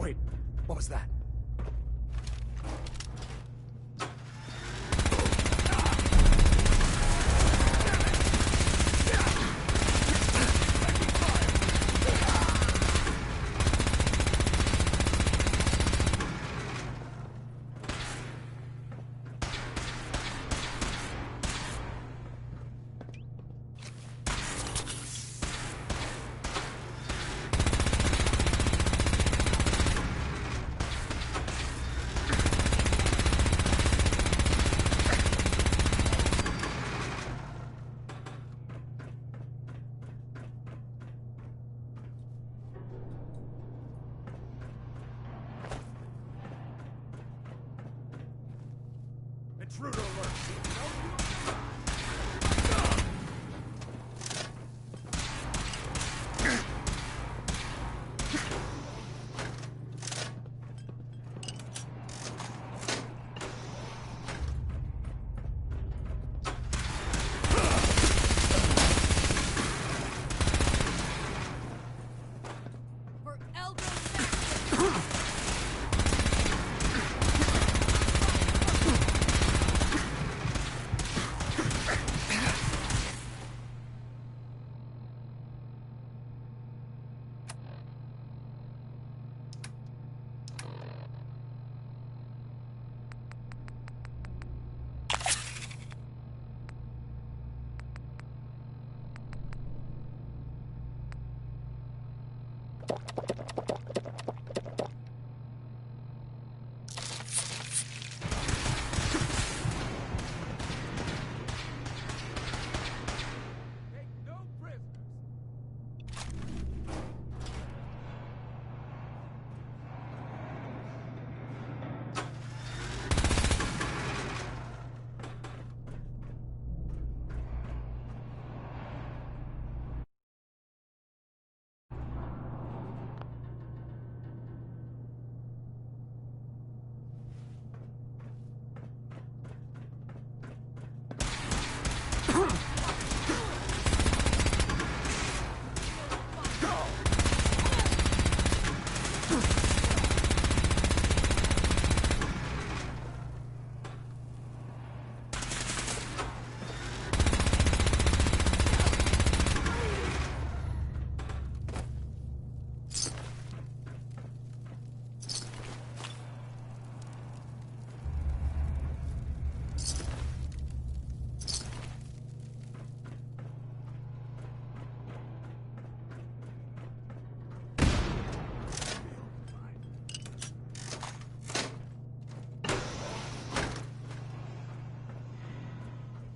Wait, what was that? Intruder alert!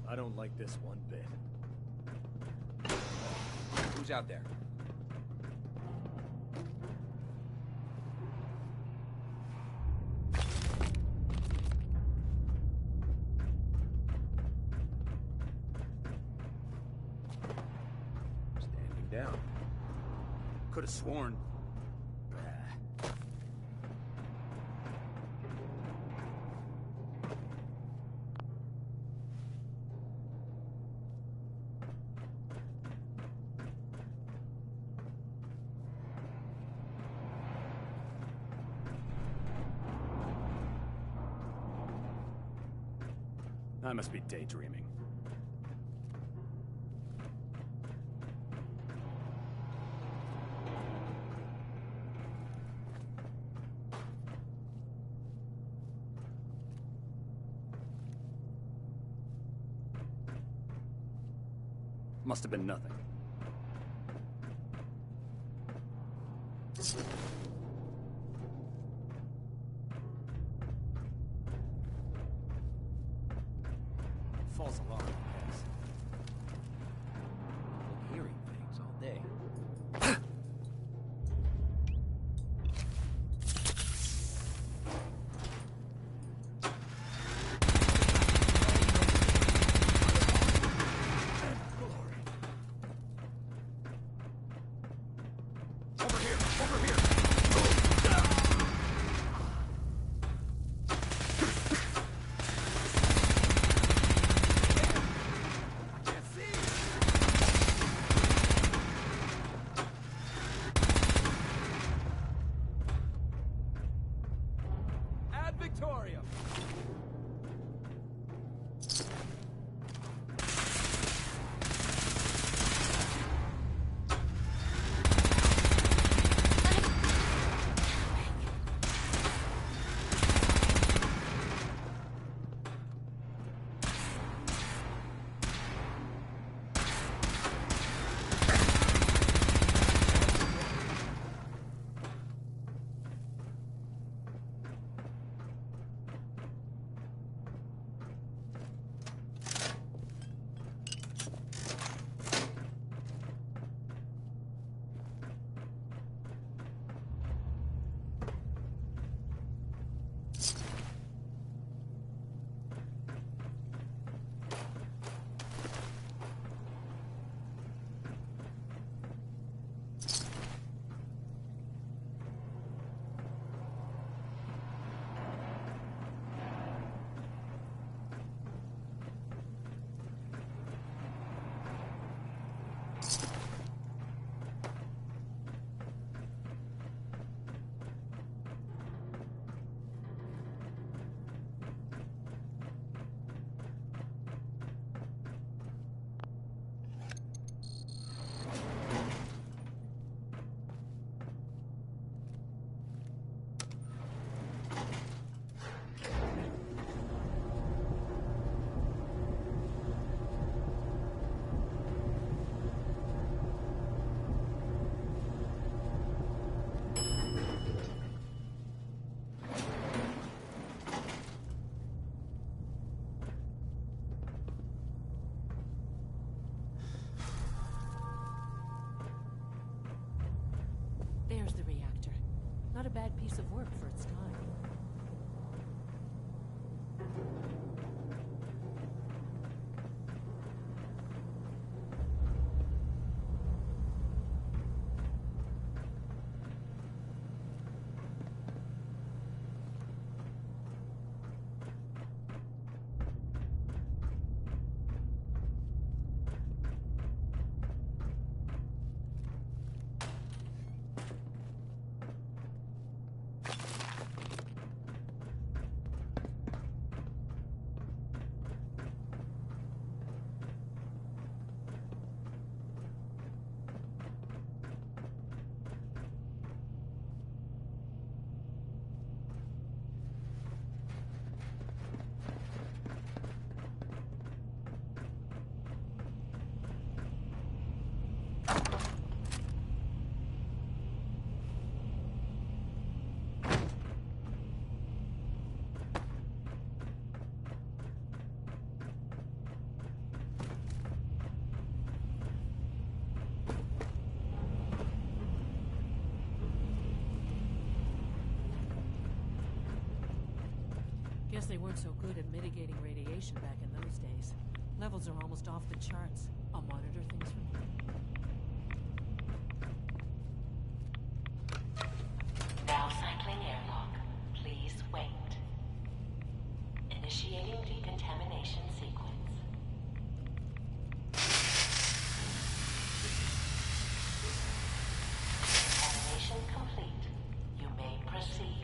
I don't like this one bit. Who's out there? Standing down. Could have sworn. I must be daydreaming. Must have been nothing. False alarm, I guess. Hearing things all day. Over here! Over here! Crematorium! There's the reactor. Not a bad piece of work for its time. Guess they weren't so good at mitigating radiation back in those days. Levels are almost off the charts. I'll monitor things from here. Now cycling airlock. Please wait. Initiating decontamination sequence. Decontamination complete. You may proceed.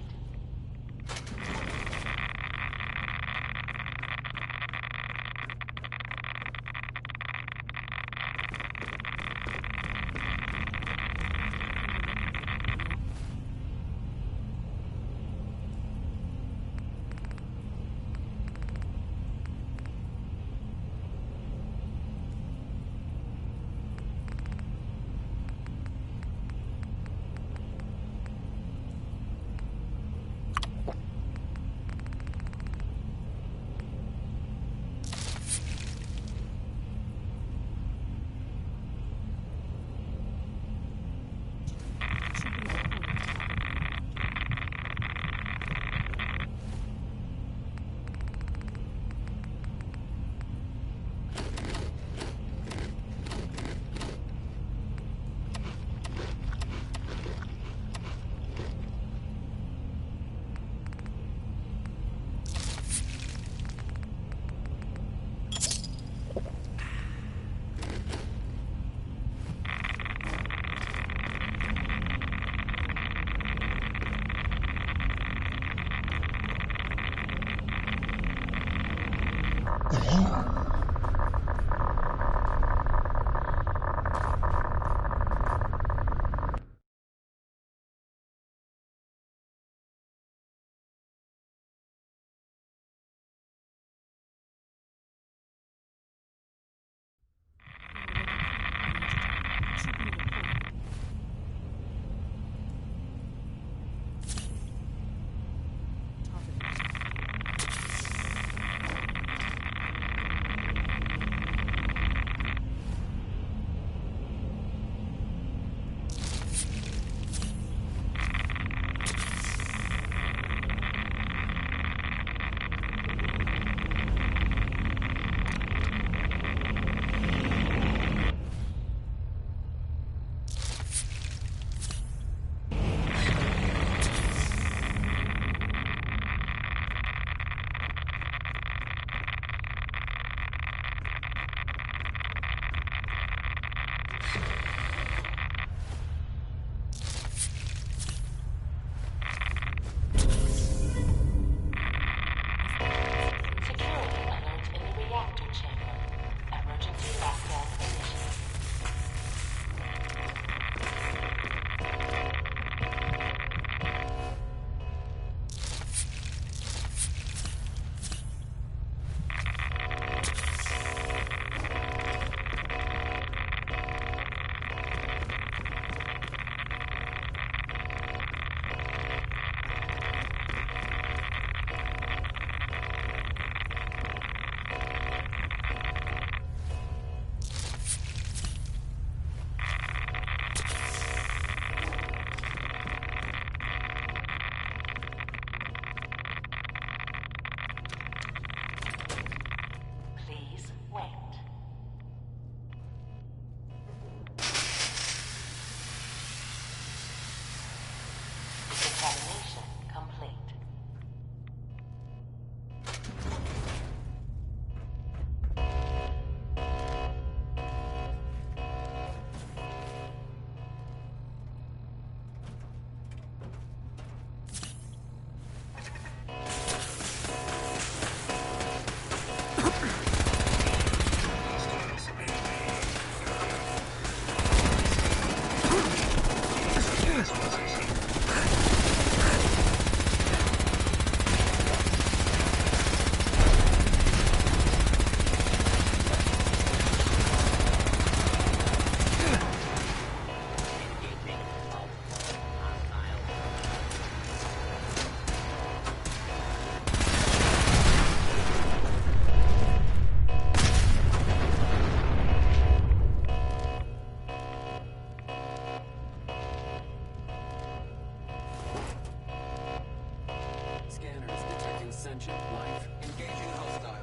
Attention, live. Engaging hostile.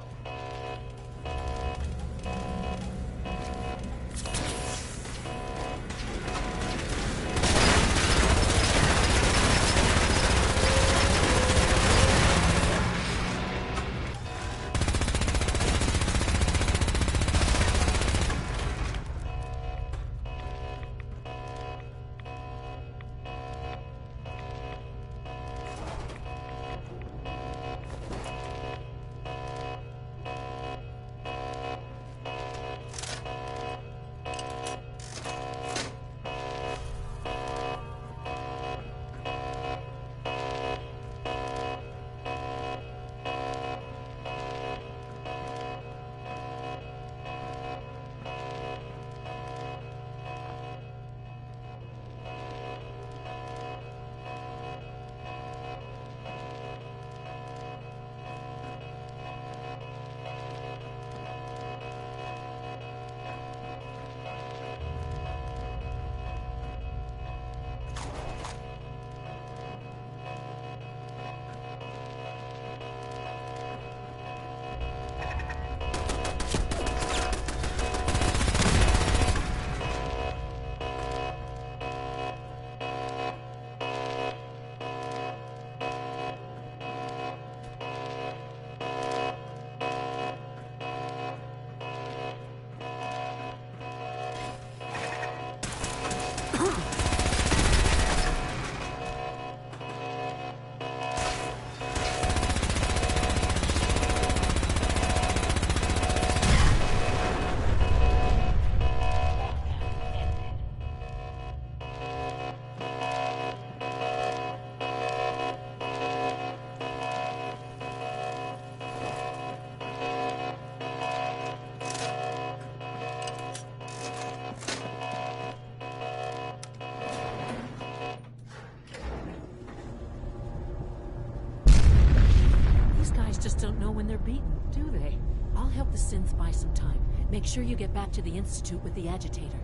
Just don't know when they're beaten, do they? I'll help the synth buy some time. Make sure you get back to the Institute with the agitator.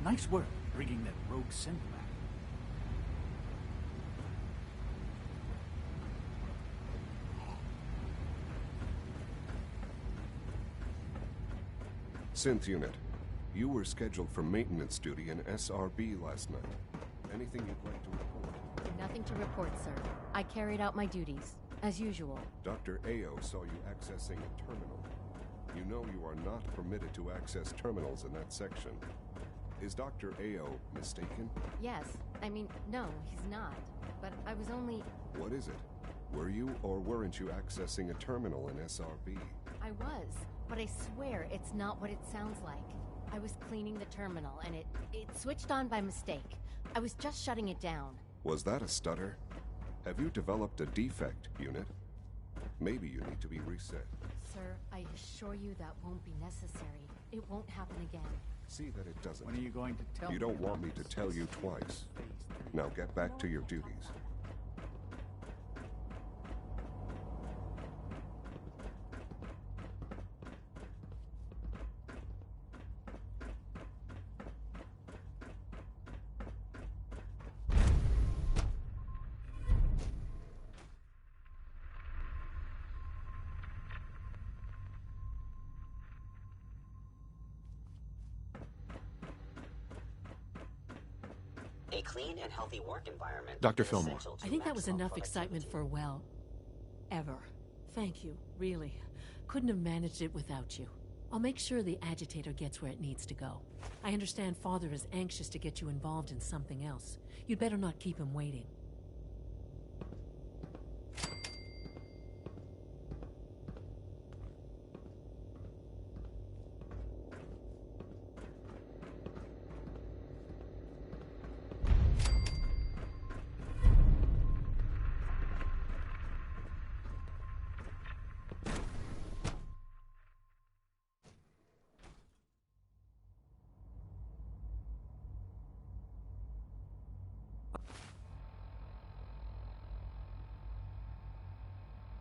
Nice work bringing that rogue synth back. Synth unit, you were scheduled for maintenance duty in SRB last night. Anything you'd like to report? Nothing to report, sir. I carried out my duties, as usual. Dr. Ao saw you accessing a terminal. You know you are not permitted to access terminals in that section. Is Dr. Ao mistaken? Yes. I mean, no, he's not. But I was only... What is it? Were you or weren't you accessing a terminal in SRB? I was, but I swear it's not what it sounds like. I was cleaning the terminal, and it switched on by mistake. I was just shutting it down. Was that a stutter? Have you developed a defect, unit? Maybe you need to be reset. Sir, I assure you that won't be necessary. It won't happen again. See that it doesn't. When are you going to tell me? You don't about want me to this? tell you twice. Now get back to your duties. A clean and healthy work environment. Dr. is Fillmore. essential to I think that was maximum enough excitement for, well, ever. Thank you, really. Couldn't have managed it without you. I'll make sure the agitator gets where it needs to go. I understand Father is anxious to get you involved in something else. You'd better not keep him waiting.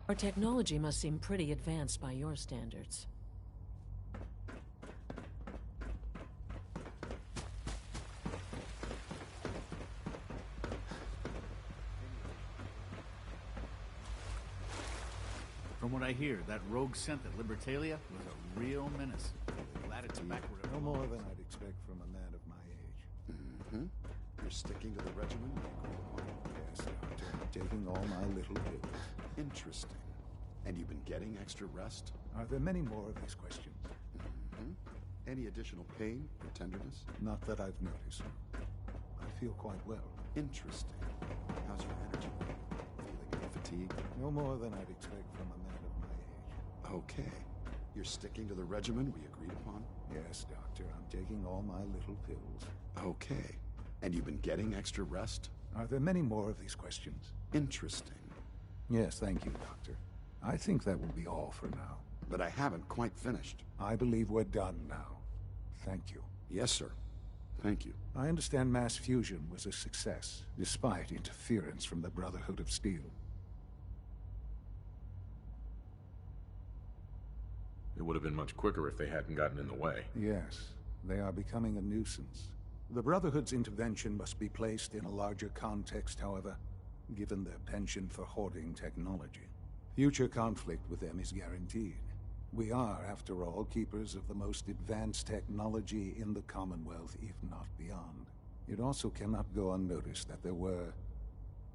Our technology must seem pretty advanced by your standards. From what I hear, that rogue synth at Libertalia was a real menace. Glad it's back where No more than I'd expect from a man of my age. Mm-hmm. You're sticking to the regimen? Yes, Doctor. I'm taking all my little pills. Interesting. And you've been getting extra rest? Are there many more of these questions? Mm-hmm. Any additional pain or tenderness? Not that I've noticed. I feel quite well. Interesting. How's your energy? Feeling any fatigue? No more than I'd expect from a man of my age. Okay. You're sticking to the regimen we agreed upon? Yes, Doctor. I'm taking all my little pills. Okay. And you've been getting extra rest? Are there many more of these questions? Interesting. Yes, thank you, Doctor. I think that will be all for now. But I haven't quite finished. I believe we're done now. Thank you. Yes, sir. Thank you. I understand mass fusion was a success, despite interference from the Brotherhood of Steel. It would have been much quicker if they hadn't gotten in the way. Yes, they are becoming a nuisance. The Brotherhood's intervention must be placed in a larger context, however, given their penchant for hoarding technology. Future conflict with them is guaranteed. We are, after all, keepers of the most advanced technology in the Commonwealth, if not beyond. It also cannot go unnoticed that there were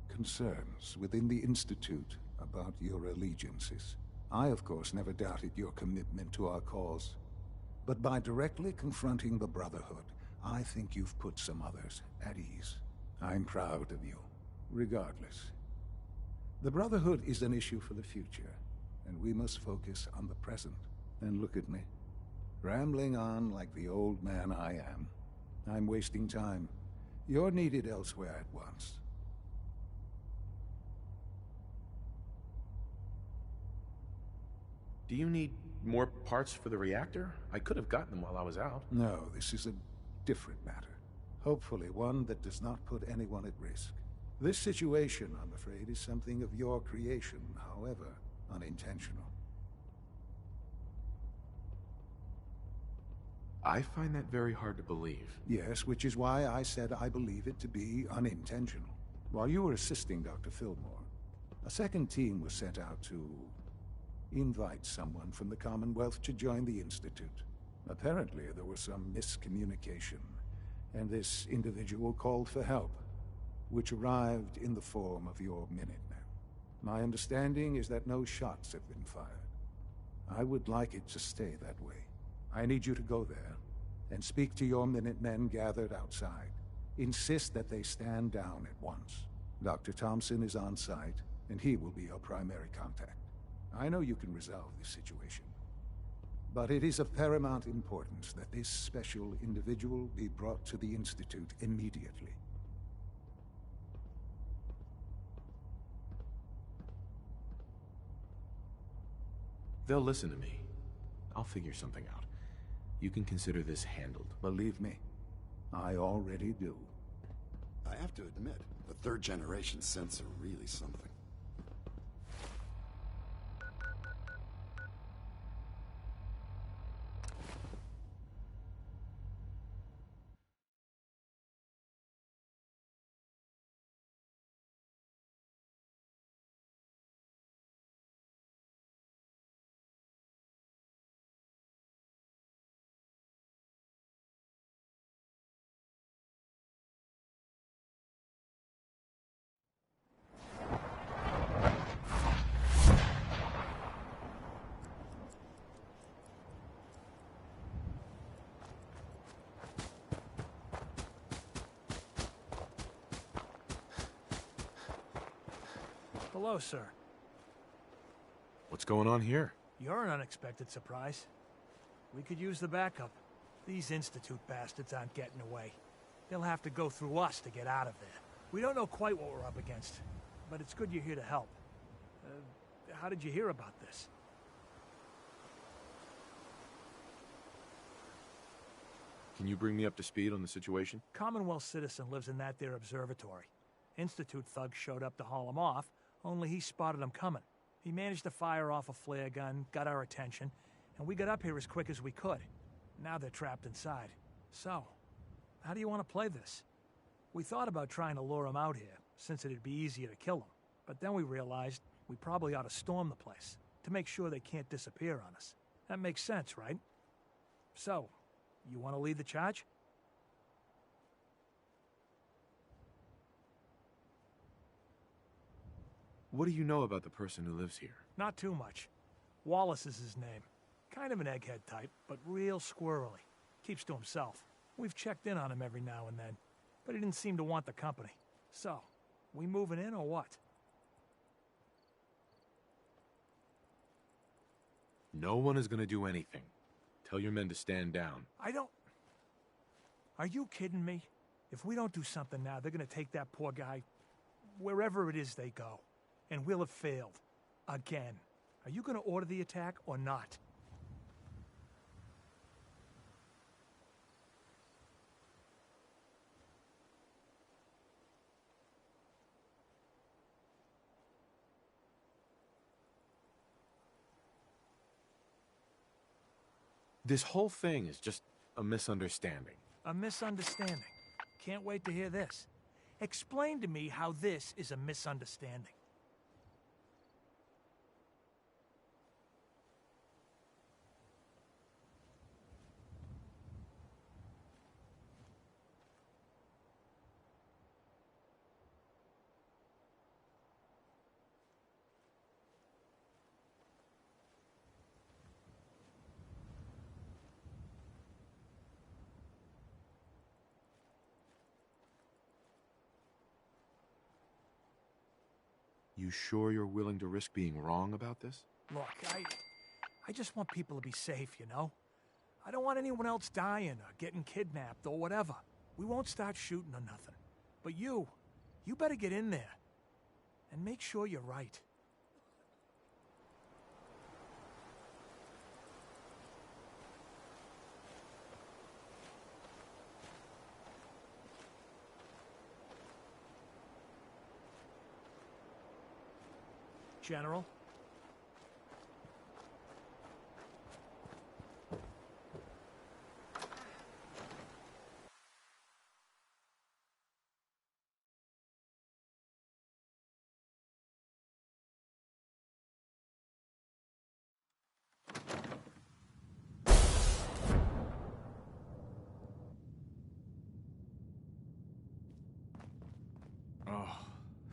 concerns within the Institute about your allegiances. I, of course, never doubted your commitment to our cause. But by directly confronting the Brotherhood, I think you've put some others at ease. I'm proud of you, regardless. The Brotherhood is an issue for the future, and we must focus on the present. And look at me, rambling on like the old man I am. I'm wasting time. You're needed elsewhere at once. Do you need more parts for the reactor? I could have gotten them while I was out. No, this is a different matter. Hopefully one that does not put anyone at risk. This situation, I'm afraid, is something of your creation, however unintentional. I find that very hard to believe. Yes, which is why I said I believe it to be unintentional. While you were assisting Dr. Fillmore, a second team was sent out to invite someone from the Commonwealth to join the Institute. Apparently, there was some miscommunication, and this individual called for help, which arrived in the form of your Minutemen. My understanding is that no shots have been fired. I would like it to stay that way. I need you to go there and speak to your Minutemen gathered outside. Insist that they stand down at once. Dr. Thompson is on site, and he will be your primary contact. I know you can resolve this situation, but it is of paramount importance that this special individual be brought to the Institute immediately. They'll listen to me. I'll figure something out. You can consider this handled. Believe me, I already do. I have to admit, the third-generation synths are really something. Hello, sir. What's going on here? You're an unexpected surprise. We could use the backup. These Institute bastards aren't getting away. They'll have to go through us to get out of there. We don't know quite what we're up against, but it's good you're here to help. How did you hear about this? Can you bring me up to speed on the situation? Commonwealth citizen lives in that there observatory. Institute thugs showed up to haul him off, only he spotted them coming. He managed to fire off a flare gun, got our attention, and we got up here as quick as we could. Now they're trapped inside. So, how do you want to play this? We thought about trying to lure them out here, since it'd be easier to kill them. But then we realized we probably ought to storm the place, to make sure they can't disappear on us. That makes sense, right? So, you want to lead the charge? What do you know about the person who lives here? Not too much. Wallace is his name. Kind of an egghead type, but real squirrely. Keeps to himself. We've checked in on him every now and then, but he didn't seem to want the company. So, we moving in or what? No one is going to do anything. Tell your men to stand down. I don't... Are you kidding me? If we don't do something now, they're going to take that poor guy wherever it is they go. And we'll have failed. Again. Are you going to order the attack or not? This whole thing is just a misunderstanding. A misunderstanding. Can't wait to hear this. Explain to me how this is a misunderstanding. You sure you're willing to risk being wrong about this? Look, I just want people to be safe, you know? I don't want anyone else dying or getting kidnapped or whatever. We won't start shooting or nothing. But you better get in there. And make sure you're right. General?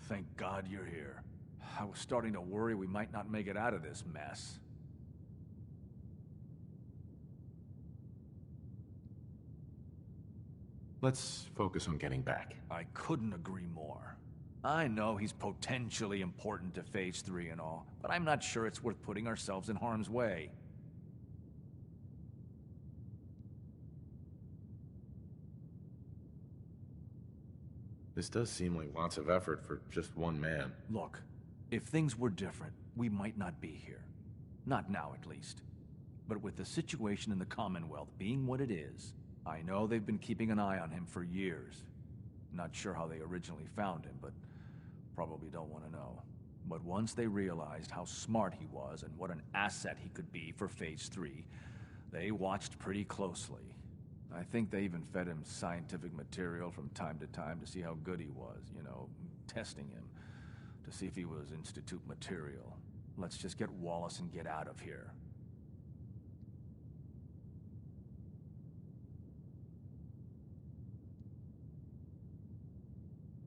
Thank God you're here. I was starting to worry we might not make it out of this mess. Let's focus on getting back. I couldn't agree more. I know he's potentially important to Phase 3 and all, but I'm not sure it's worth putting ourselves in harm's way. This does seem like lots of effort for just one man. Look, if things were different, we might not be here. Not now, at least. But with the situation in the Commonwealth being what it is, I know they've been keeping an eye on him for years. Not sure how they originally found him, but probably don't want to know. But once they realized how smart he was and what an asset he could be for Phase 3, they watched pretty closely. I think they even fed him scientific material from time to time to see how good he was, you know, testing him, to see if he was Institute material. Let's just get Wallace and get out of here.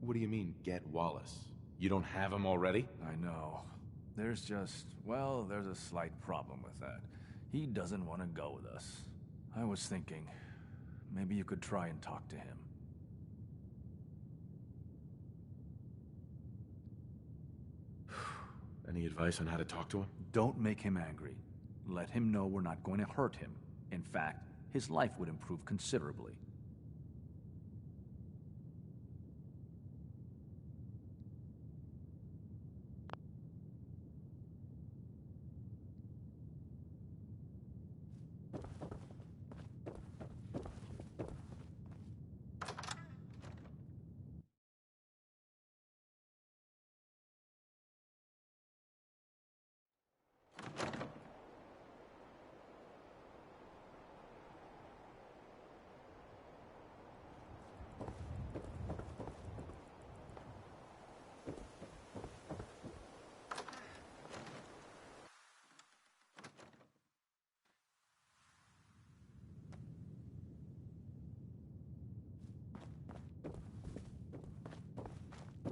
What do you mean, get Wallace? You don't have him already? I know. There's just, well, there's a slight problem with that. He doesn't want to go with us. I was thinking, maybe you could try and talk to him. Any advice on how to talk to him? Don't make him angry. Let him know we're not going to hurt him. In fact, his life would improve considerably.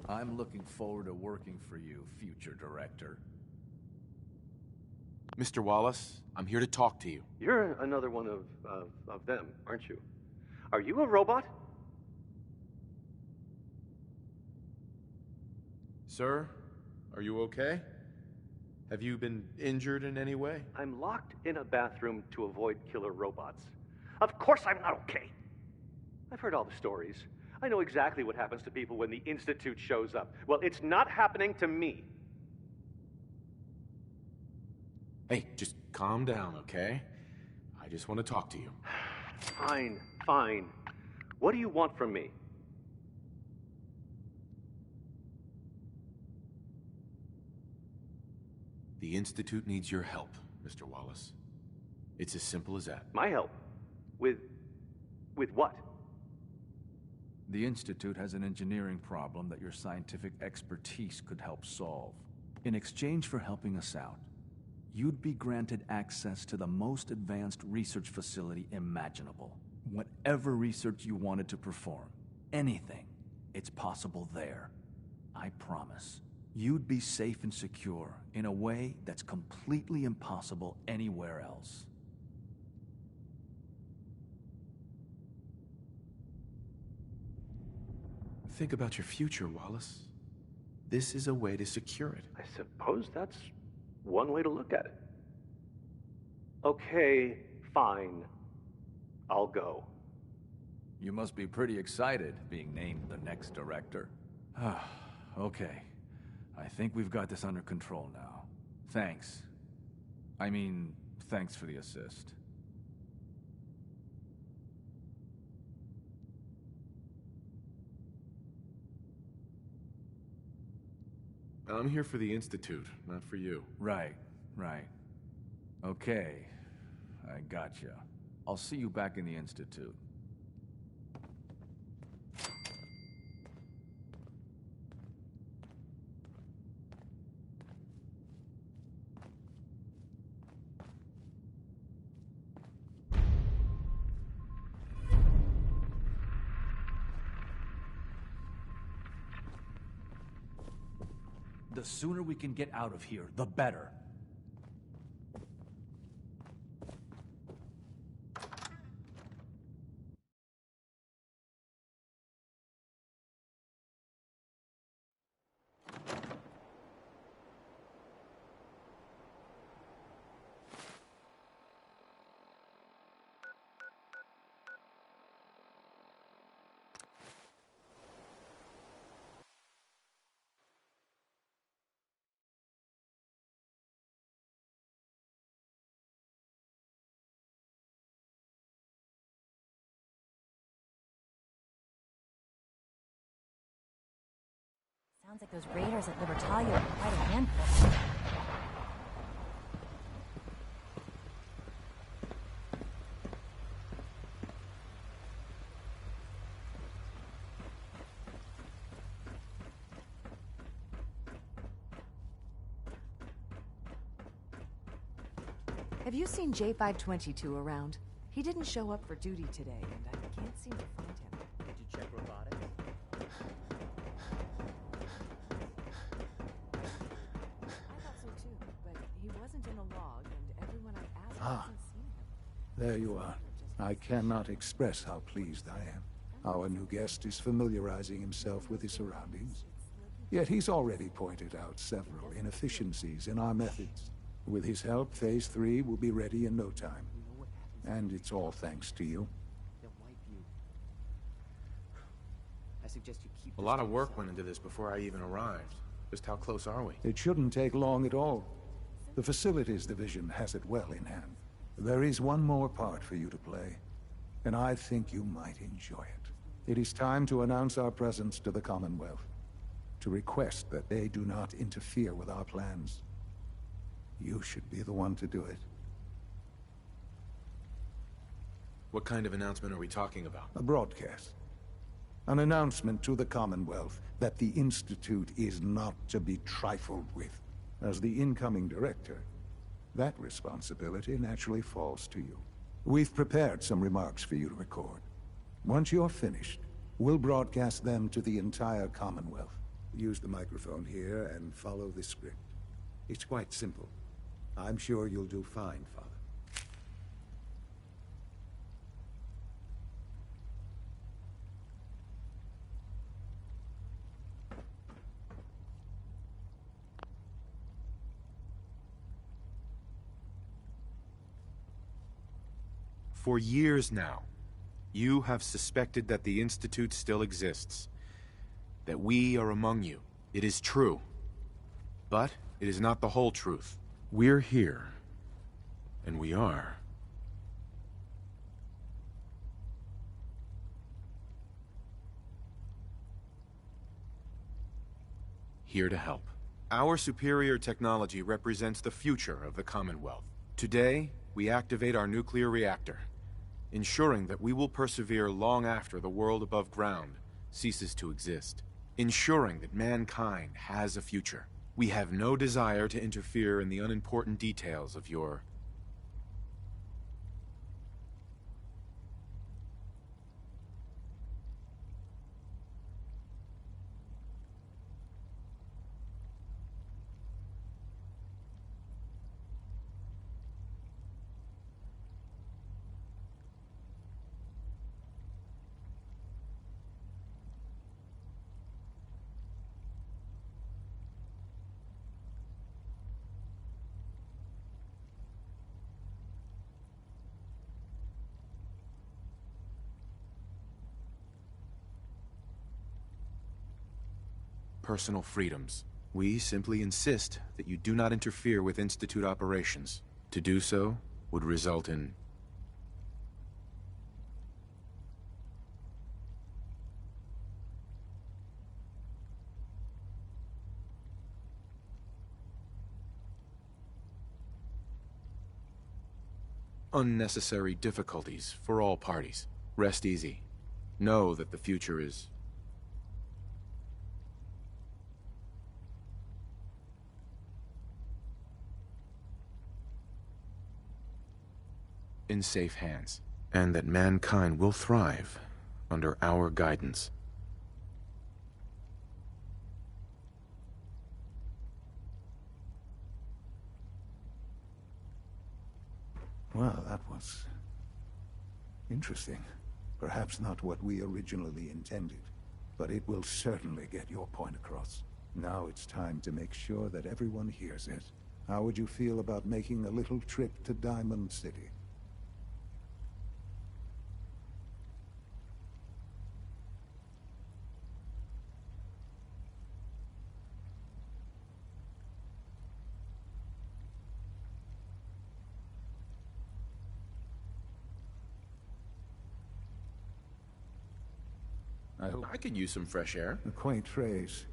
I'm looking forward to working for you, future director. Mr. Wallace, I'm here to talk to you. You're another one of them, aren't you? Are you a robot? Sir, are you okay? Have you been injured in any way? I'm locked in a bathroom to avoid killer robots. Of course I'm not okay. I've heard all the stories. I know exactly what happens to people when the Institute shows up. Well, it's not happening to me. Hey, just calm down, okay? I just want to talk to you. Fine, fine. What do you want from me? The Institute needs your help, Mr. Wallace. It's as simple as that. My help? With what? The Institute has an engineering problem that your scientific expertise could help solve. In exchange for helping us out, you'd be granted access to the most advanced research facility imaginable. Whatever research you wanted to perform, anything, it's possible there. I promise. You'd be safe and secure in a way that's completely impossible anywhere else. Think about your future, Wallace. This is a way to secure it. I suppose that's one way to look at it. Okay, fine. I'll go. You must be pretty excited being named the next director. Okay. I think we've got this under control now. Thanks. I mean, thanks for the assist. I'm here for the Institute, not for you. Right. Okay. I gotcha. I'll see you back in the Institute. The sooner we can get out of here, the better. Sounds like those raiders at Libertalia are quite a handful. Have you seen J522 around? He didn't show up for duty today, and I can't seem to find him. Did you check robotics? I thought so too, but he wasn't in the log, and everyone I've asked Ah. hasn't seen him. There you are. I cannot express how pleased I am. Our new guest is familiarizing himself with his surroundings. Yet he's already pointed out several inefficiencies in our methods. With his help, Phase 3 will be ready in no time. And it's all thanks to you. They'll wipe you. I suggest you keep A lot of work went into this before I even arrived. Just how close are we? It shouldn't take long at all. The Facilities Division has it well in hand. There is one more part for you to play, and I think you might enjoy it. It is time to announce our presence to the Commonwealth, to request that they do not interfere with our plans. You should be the one to do it. What kind of announcement are we talking about? A broadcast. An announcement to the Commonwealth that the Institute is not to be trifled with. As the incoming director, that responsibility naturally falls to you. We've prepared some remarks for you to record. Once you're finished, we'll broadcast them to the entire Commonwealth. Use the microphone here and follow the script. It's quite simple. I'm sure you'll do fine, Father. For years now, you have suspected that the Institute still exists. That we are among you. It is true. But it is not the whole truth. We're here. And we are. Here to help. Our superior technology represents the future of the Commonwealth. Today, we activate our nuclear reactor, ensuring that we will persevere long after the world above ground ceases to exist. Ensuring that mankind has a future. We have no desire to interfere in the unimportant details of your... personal freedoms. We simply insist that you do not interfere with Institute operations. To do so would result in... unnecessary difficulties for all parties. Rest easy. Know that the future is... in safe hands, and that mankind will thrive under our guidance. Well, that was interesting. Perhaps not what we originally intended, but it will certainly get your point across. Now it's time to make sure that everyone hears it. How would you feel about making a little trip to Diamond City? I could use some fresh air. A quaint phrase.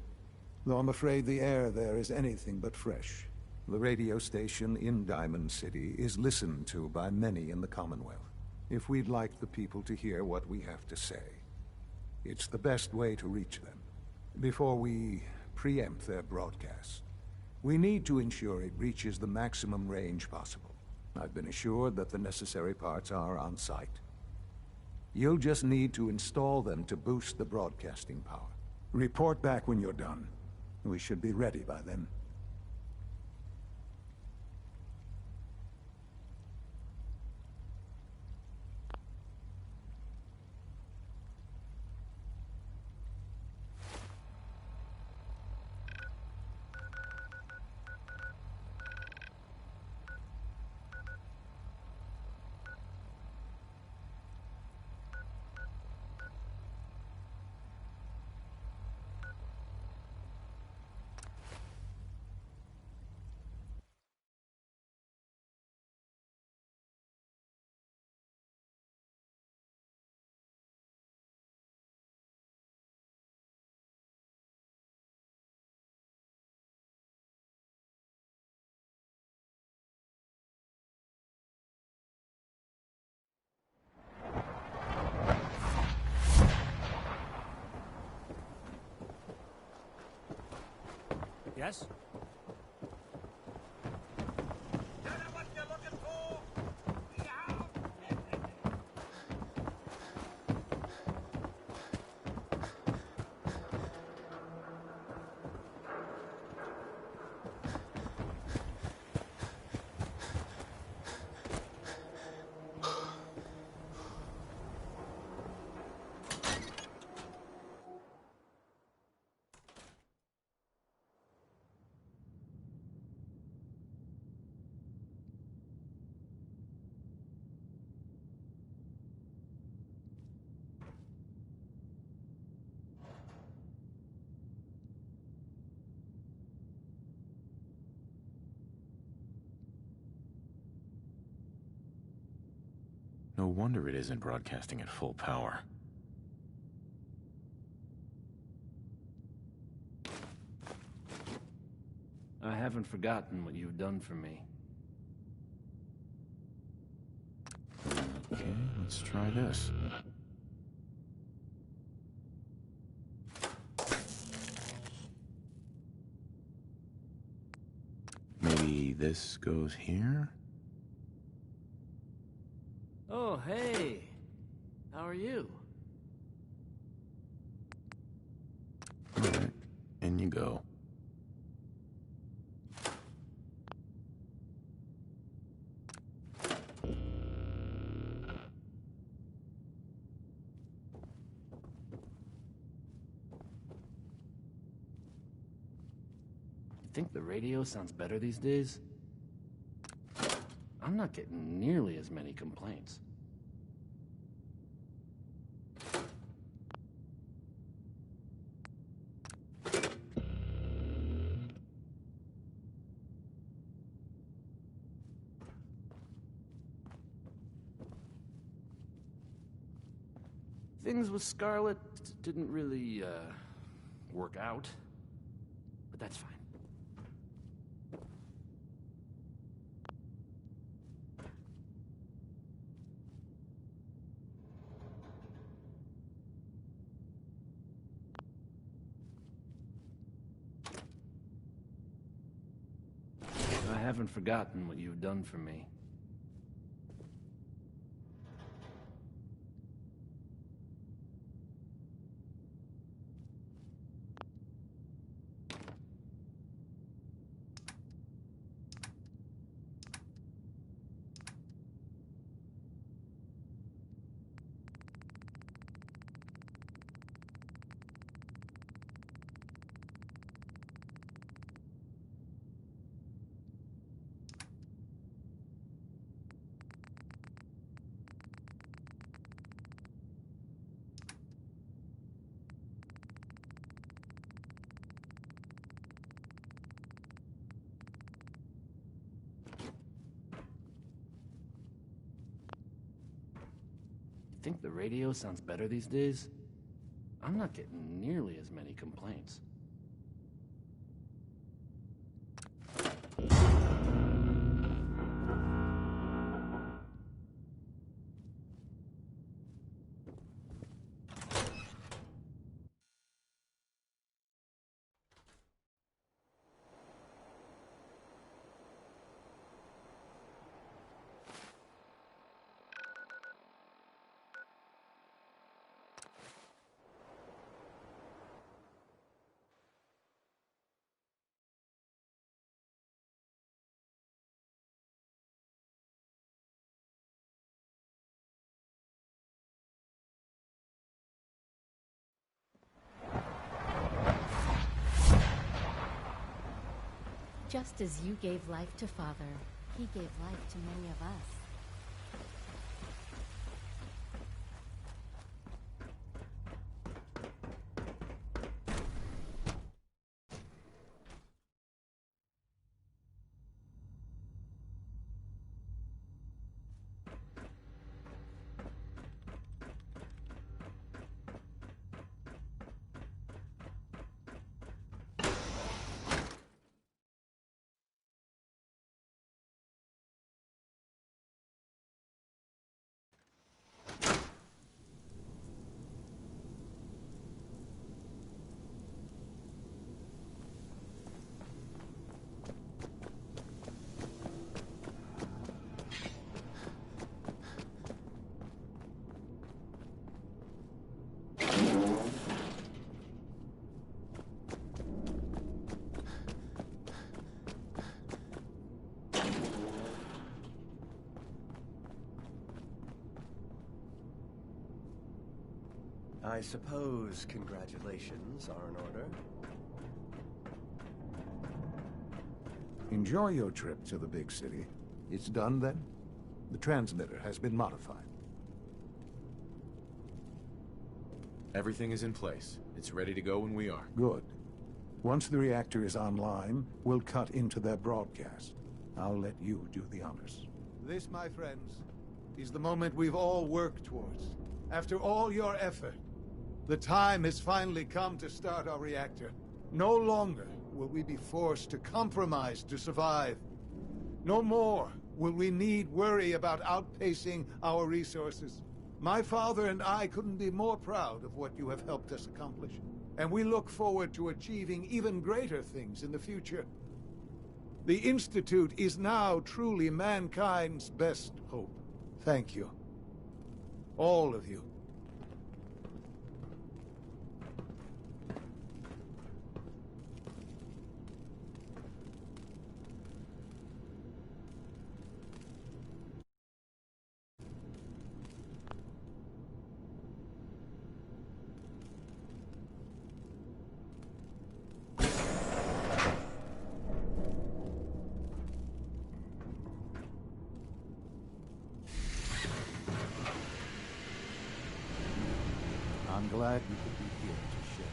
Though I'm afraid the air there is anything but fresh. The radio station in Diamond City is listened to by many in the Commonwealth. If we'd like the people to hear what we have to say, it's the best way to reach them. Before we preempt their broadcast, we need to ensure it reaches the maximum range possible. I've been assured that the necessary parts are on site. You'll just need to install them to boost the broadcasting power. Report back when you're done. We should be ready by then. Yes? No wonder it isn't broadcasting at full power. I haven't forgotten what you've done for me. Okay, let's try this. Maybe this goes here? Oh, hey! How are you? Alright, in you go. You think the radio sounds better these days? I'm not getting nearly as many complaints. Things with Scarlet didn't really, work out. But that's fine. I haven't forgotten what you've done for me. think the radio sounds better these days? I'm not getting nearly as many complaints. Just as you gave life to Father, he gave life to many of us. I suppose congratulations are in order. Enjoy your trip to the big city. It's done then? The transmitter has been modified. Everything is in place. It's ready to go when we are. Good. Once the reactor is online, we'll cut into their broadcast. I'll let you do the honors. This, my friends, is the moment we've all worked towards. After all your effort, the time has finally come to start our reactor. No longer will we be forced to compromise to survive. No more will we need worry about outpacing our resources. My father and I couldn't be more proud of what you have helped us accomplish. And we look forward to achieving even greater things in the future. The Institute is now truly mankind's best hope. Thank you. All of you. I'm glad you could be here to share it.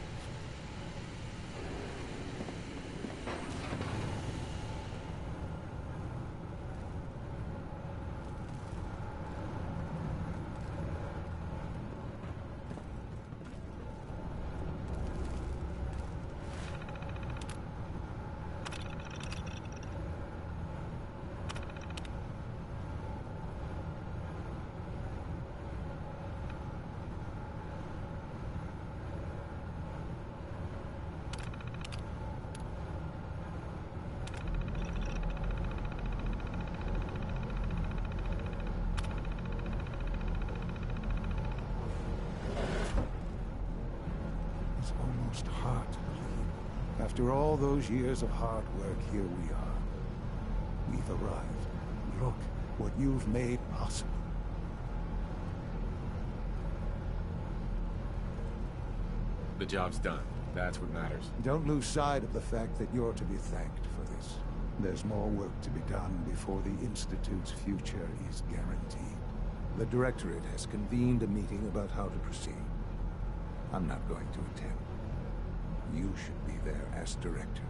It's almost hard to believe. After all those years of hard work, here we are. We've arrived. Look what you've made possible. The job's done. That's what matters. Don't lose sight of the fact that you're to be thanked for this. There's more work to be done before the Institute's future is guaranteed. The Directorate has convened a meeting about how to proceed. I'm not going to attend. You should be there as Director.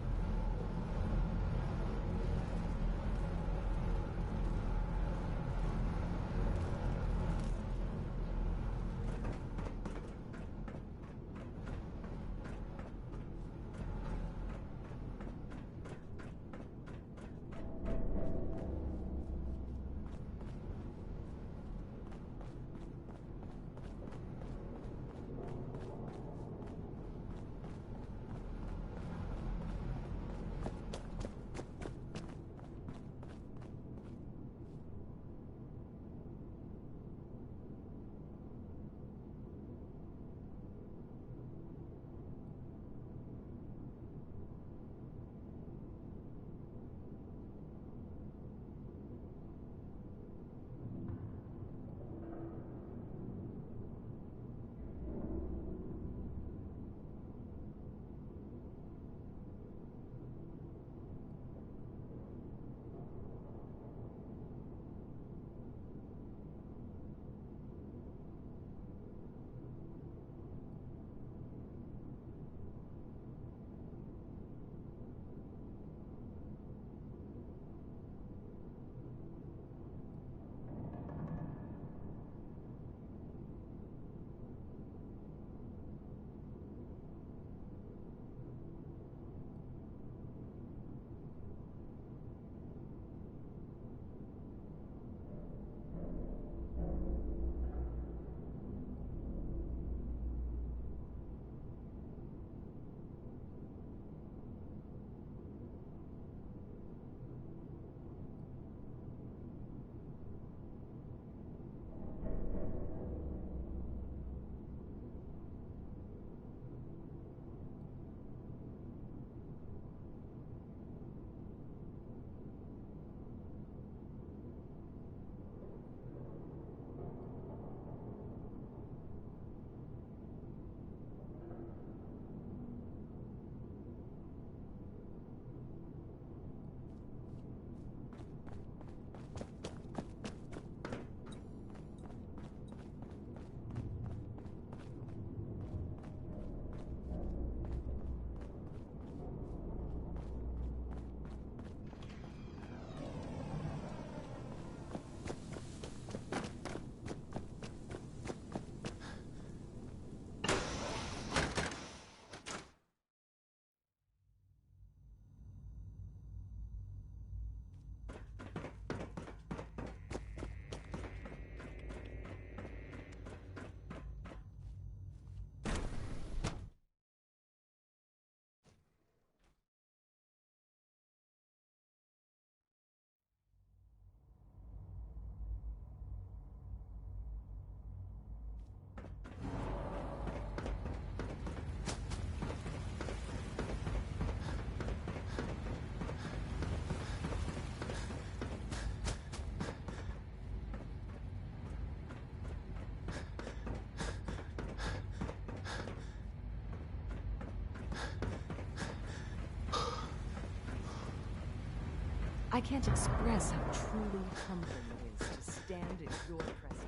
I can't express how truly humbling it is to stand in your presence.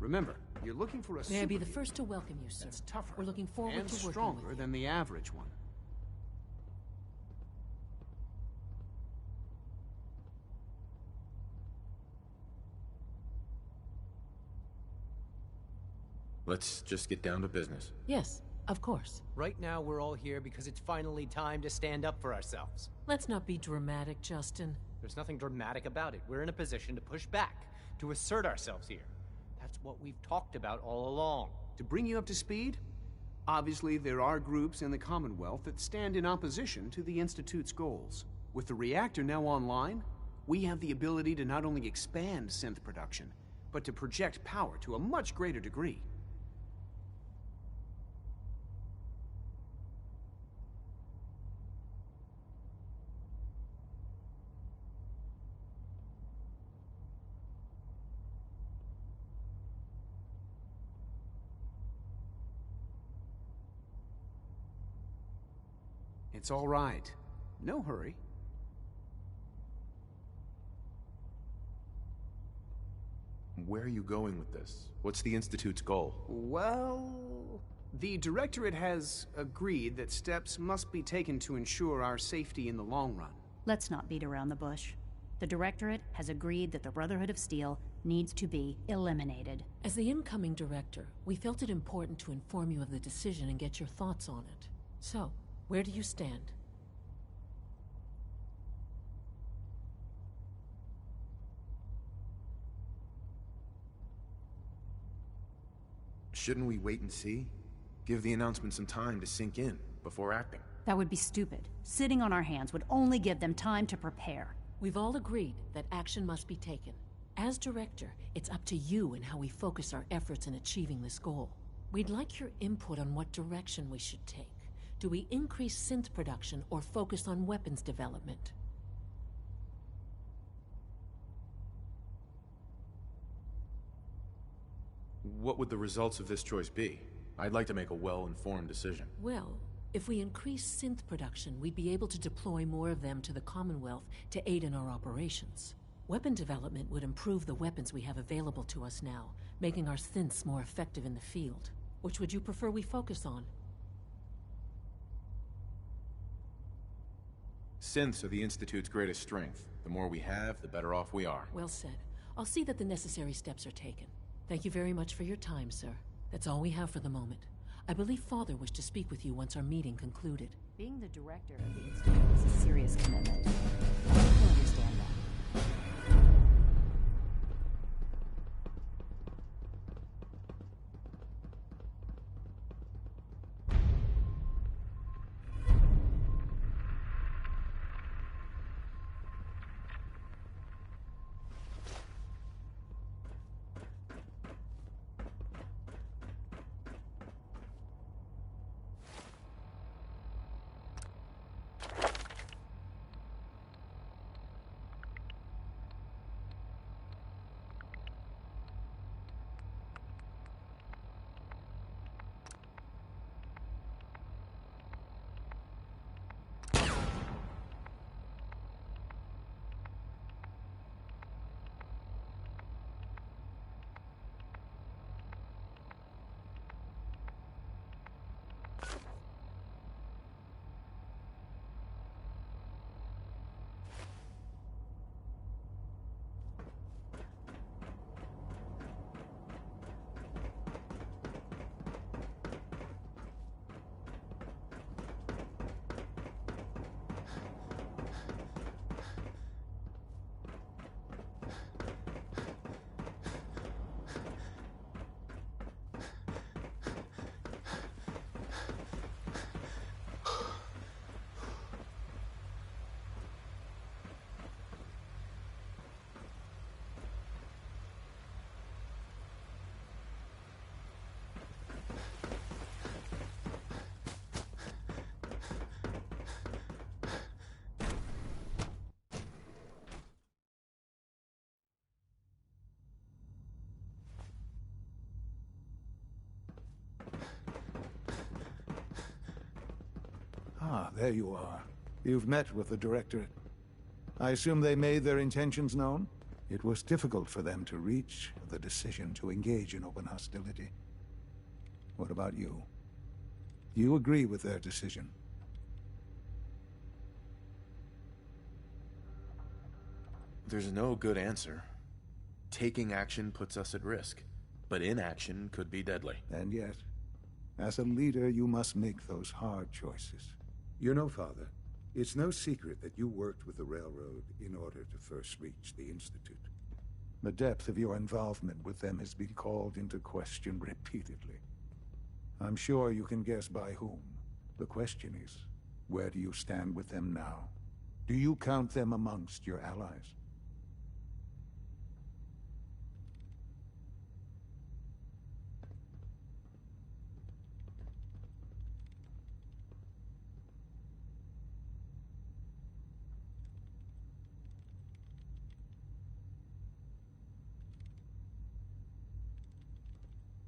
Remember, you're looking for a May I be the superhero first to welcome you, sir. that's tougher We're looking forward and to working stronger with you. than the average one. Let's just get down to business. Yes, of course. Right now, we're all here because it's finally time to stand up for ourselves. Let's not be dramatic, Justin. There's nothing dramatic about it. We're in a position to push back, to assert ourselves here. That's what we've talked about all along. To bring you up to speed, obviously there are groups in the Commonwealth that stand in opposition to the Institute's goals. With the reactor now online, we have the ability to not only expand synth production, but to project power to a much greater degree. It's all right. No hurry. Where are you going with this? What's the Institute's goal? Well, the Directorate has agreed that steps must be taken to ensure our safety in the long run. Let's not beat around the bush. The Directorate has agreed that the Brotherhood of Steel needs to be eliminated. As the incoming director, we felt it important to inform you of the decision and get your thoughts on it. So, where do you stand? Shouldn't we wait and see? Give the announcement some time to sink in before acting. That would be stupid. Sitting on our hands would only give them time to prepare. We've all agreed that action must be taken. As director, it's up to you and how we focus our efforts in achieving this goal. We'd like your input on what direction we should take. Do we increase synth production or focus on weapons development? What would the results of this choice be? I'd like to make a well-informed decision. Well, if we increase synth production, we'd be able to deploy more of them to the Commonwealth to aid in our operations. Weapon development would improve the weapons we have available to us now, making our synths more effective in the field. Which would you prefer we focus on? Synths are the Institute's greatest strength. The more we have, the better off we are. Well said. I'll see that the necessary steps are taken. Thank you very much for your time, sir. That's all we have for the moment. I believe Father wished to speak with you once our meeting concluded. Being the director of the Institute is a serious commitment. I can understand that. Ah, there you are. You've met with the Directorate. I assume they made their intentions known? It was difficult for them to reach the decision to engage in open hostility. What about you? You agree with their decision? There's no good answer. Taking action puts us at risk, but inaction could be deadly. And yet, as a leader, you must make those hard choices. You know, Father, it's no secret that you worked with the Railroad in order to first reach the Institute. The depth of your involvement with them has been called into question repeatedly. I'm sure you can guess by whom. The question is, where do you stand with them now? Do you count them amongst your allies?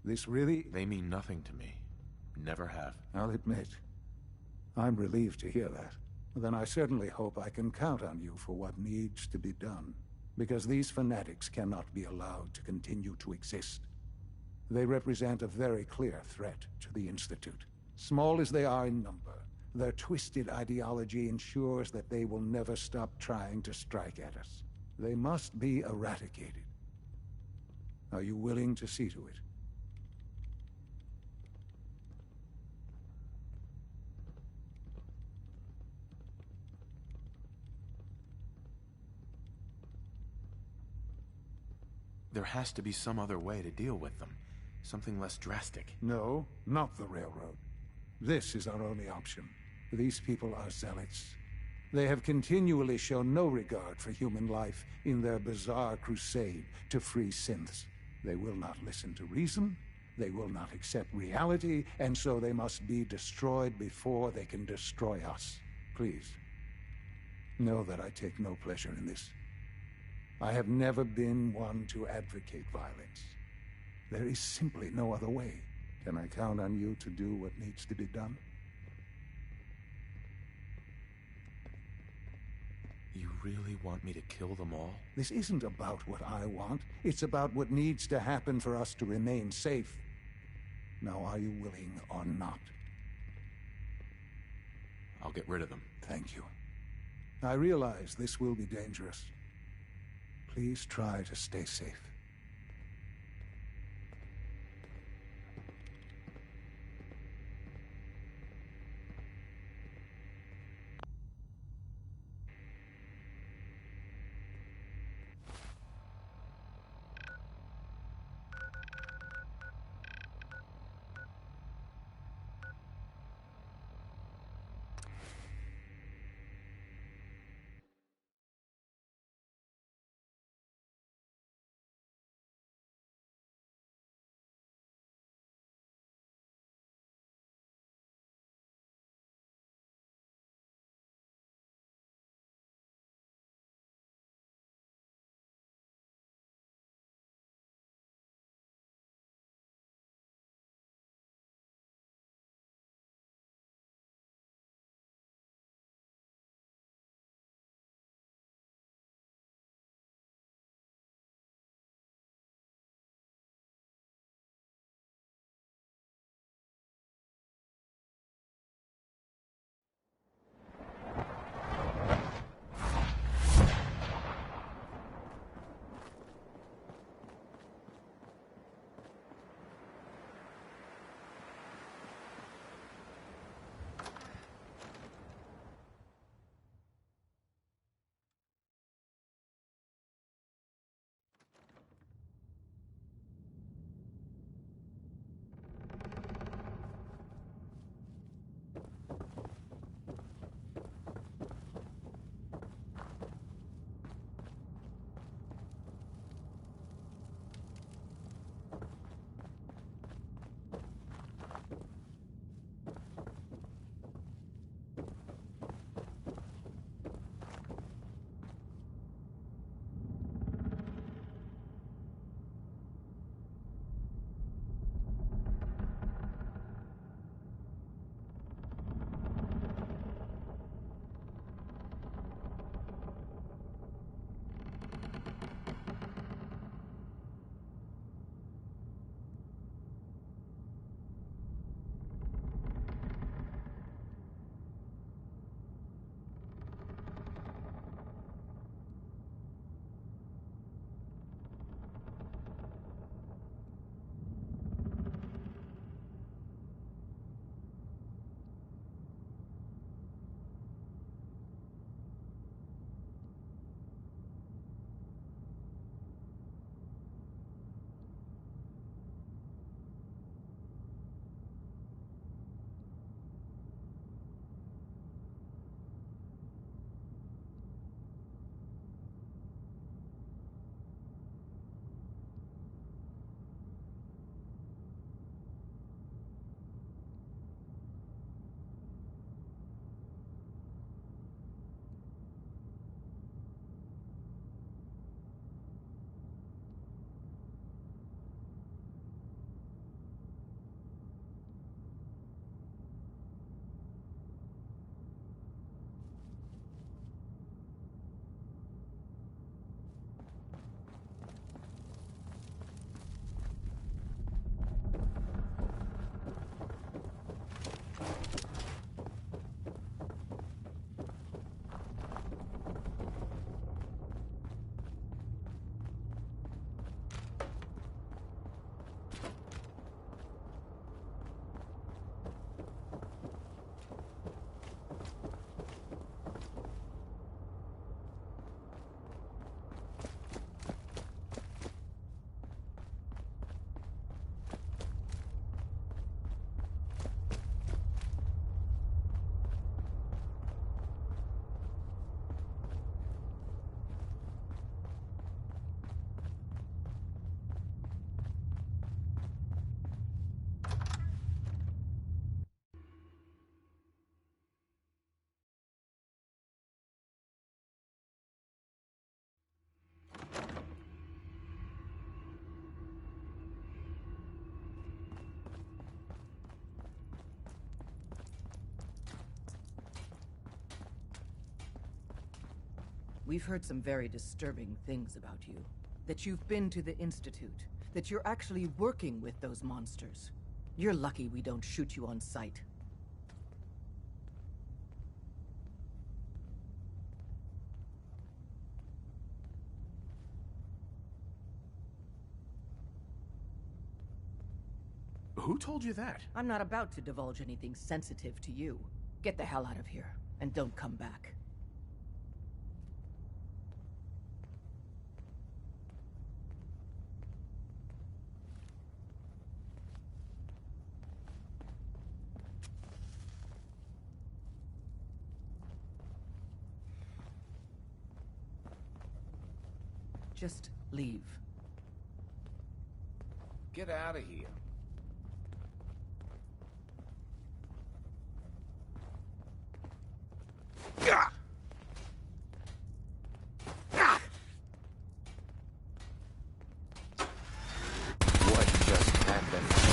This really... They mean nothing to me. Never have. I'll admit, I'm relieved to hear that. Then I certainly hope I can count on you for what needs to be done. Because these fanatics cannot be allowed to continue to exist. They represent a very clear threat to the Institute. Small as they are in number, their twisted ideology ensures that they will never stop trying to strike at us. They must be eradicated. Are you willing to see to it? There has to be some other way to deal with them. Something less drastic. No, not the Railroad. This is our only option. These people are zealots. They have continually shown no regard for human life in their bizarre crusade to free synths. They will not listen to reason, they will not accept reality, and so they must be destroyed before they can destroy us. Please, know that I take no pleasure in this. I have never been one to advocate violence. There is simply no other way. Can I count on you to do what needs to be done? You really want me to kill them all? This isn't about what I want. It's about what needs to happen for us to remain safe. Now, are you willing or not? I'll get rid of them. Thank you. I realize this will be dangerous. Please try to stay safe. We've heard some very disturbing things about you. That you've been to the Institute. That you're actually working with those monsters. You're lucky we don't shoot you on sight. Who told you that? I'm not about to divulge anything sensitive to you. Get the hell out of here, and don't come back. Just leave. Get out of here. What just happened?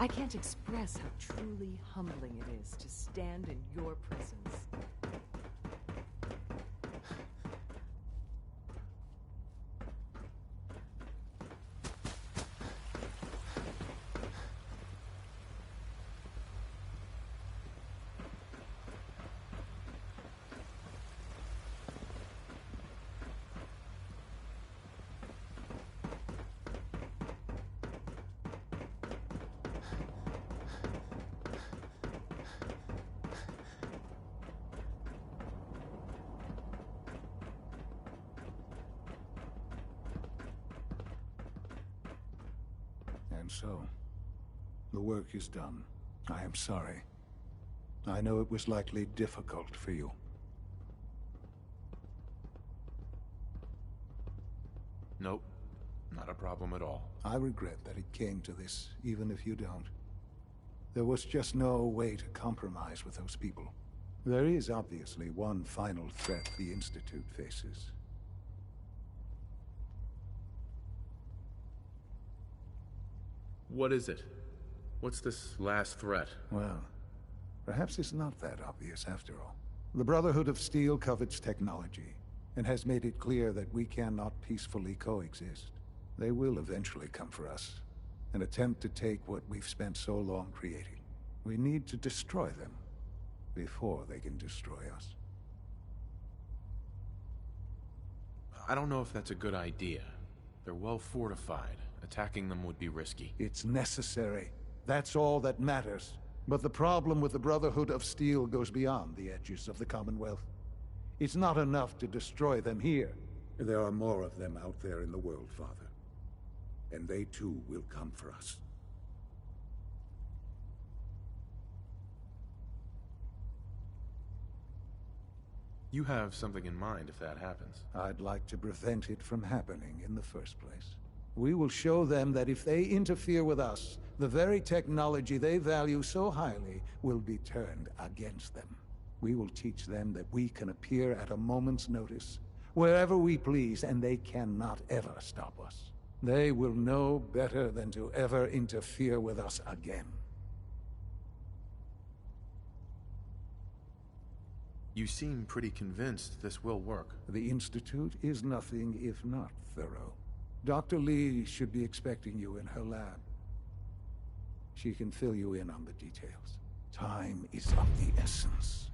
I can't express how truly humbling it is to stand in your presence. And so, the work is done. I am sorry. I know it was likely difficult for you. Nope, not a problem at all. I regret that it came to this, even if you don't. There was just no way to compromise with those people. There is obviously one final threat the Institute faces. What is it? What's this last threat? Well, perhaps it's not that obvious after all. The Brotherhood of Steel covets technology, and has made it clear that we cannot peacefully coexist. They will eventually come for us, and attempt to take what we've spent so long creating. We need to destroy them, before they can destroy us. I don't know if that's a good idea. They're well fortified. Attacking them would be risky. It's necessary. That's all that matters. But the problem with the Brotherhood of Steel goes beyond the edges of the Commonwealth. It's not enough to destroy them here. There are more of them out there in the world, Father. And they too will come for us. You have something in mind if that happens. I'd like to prevent it from happening in the first place. We will show them that if they interfere with us, the very technology they value so highly will be turned against them. We will teach them that we can appear at a moment's notice, wherever we please, and they cannot ever stop us. They will know better than to ever interfere with us again. You seem pretty convinced this will work. The Institute is nothing if not thorough. Dr. Lee should be expecting you in her lab. She can fill you in on the details. Time is of the essence.